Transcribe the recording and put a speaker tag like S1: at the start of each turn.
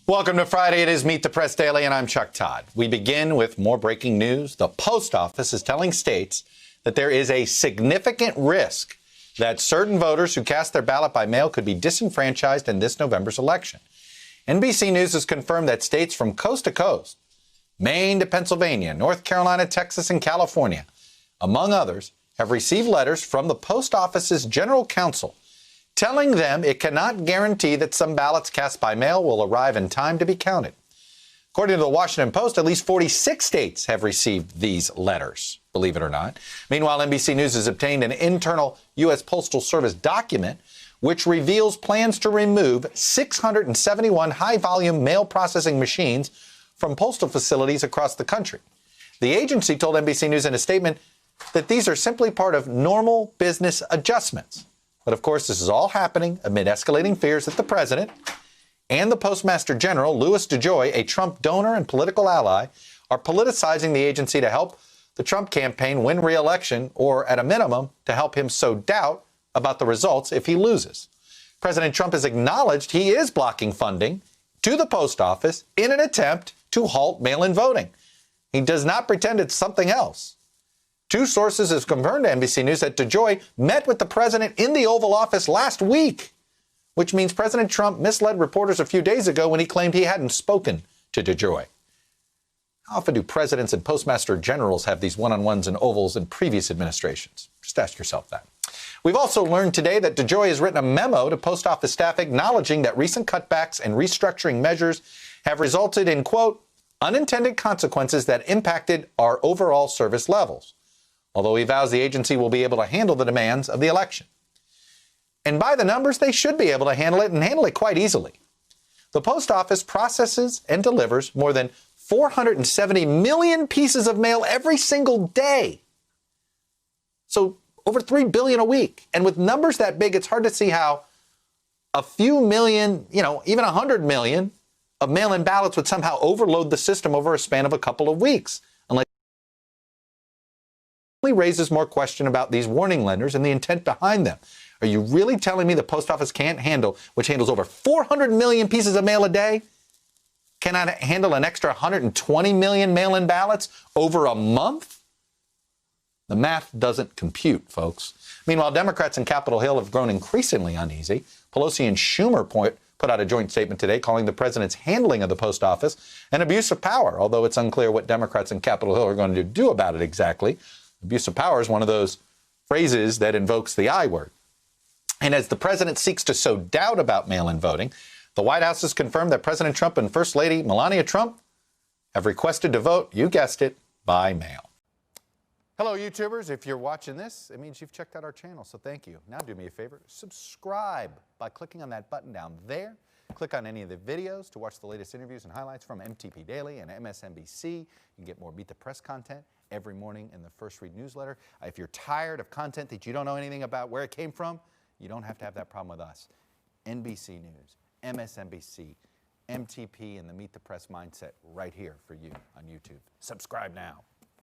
S1: Welcome to Friday. It is Meet the Press Daily, and I'm Chuck Todd. We begin with more breaking news. The post office is telling states that there is a significant risk that certain voters who cast their ballot by mail could be disenfranchised in this November's election. NBC News has confirmed that states from coast to coast, Maine to Pennsylvania, North Carolina, Texas, and California, among others, have received letters from the post office's general counsel telling them it cannot guarantee that some ballots cast by mail will arrive in time to be counted. According to the Washington Post, at least 46 states have received these letters, believe it or not. Meanwhile, NBC News has obtained an internal U.S. Postal Service document which reveals plans to remove 671 high-volume mail processing machines from postal facilities across the country. The agency told NBC News in a statement that these are simply part of normal business adjustments. But of course, this is all happening amid escalating fears that the president and the Postmaster General, Louis DeJoy, a Trump donor and political ally, are politicizing the agency to help the Trump campaign win re-election, or at a minimum, to help him sow doubt about the results if he loses. President Trump has acknowledged he is blocking funding to the post office in an attempt to halt mail-in voting. He does not pretend it's something else. Two sources have confirmed to NBC News that DeJoy met with the president in the Oval Office last week, which means President Trump misled reporters a few days ago when he claimed he hadn't spoken to DeJoy. How often do presidents and postmaster generals have these one-on-ones and ovals in previous administrations? Just ask yourself that. We've also learned today that DeJoy has written a memo to post office staff acknowledging that recent cutbacks and restructuring measures have resulted in, quote, unintended consequences that impacted our overall service levels, although he vows the agency will be able to handle the demands of the election. And by the numbers, they should be able to handle it, and handle it quite easily. The post office processes and delivers more than 470 million pieces of mail every single day. So over 3 billion a week. And with numbers that big, it's hard to see how a few million, even 100 million of mail-in ballots would somehow overload the system over a span of a couple of weeks. Raises more question about these warning letters and the intent behind them. Are you really telling me the post office can't handle, which handles over 400 million pieces of mail a day, cannot handle an extra 120 million mail-in ballots over a month? The math doesn't compute, folks. Meanwhile, Democrats in Capitol Hill have grown increasingly uneasy. Pelosi and Schumer put out a joint statement today calling the president's handling of the post office an abuse of power, although it's unclear what Democrats in Capitol Hill are going to do about it exactly. Abuse of power is one of those phrases that invokes the I word. And as the president seeks to sow doubt about mail-in voting, the White House has confirmed that President Trump and First Lady Melania Trump have requested to vote, you guessed it, by mail. Hello, YouTubers. If you're watching this, it means you've checked out our channel, so thank you. Now do me a favor, subscribe by clicking on that button down there. Click on any of the videos to watch the latest interviews and highlights from MTP Daily and MSNBC. You can get more Meet the Press content every morning in the First Read newsletter. If you're tired of content that you don't know anything about where it came from, you don't have to have that problem with us. NBC News, MSNBC, MTP, and the Meet the Press mindset right here for you on YouTube. Subscribe now.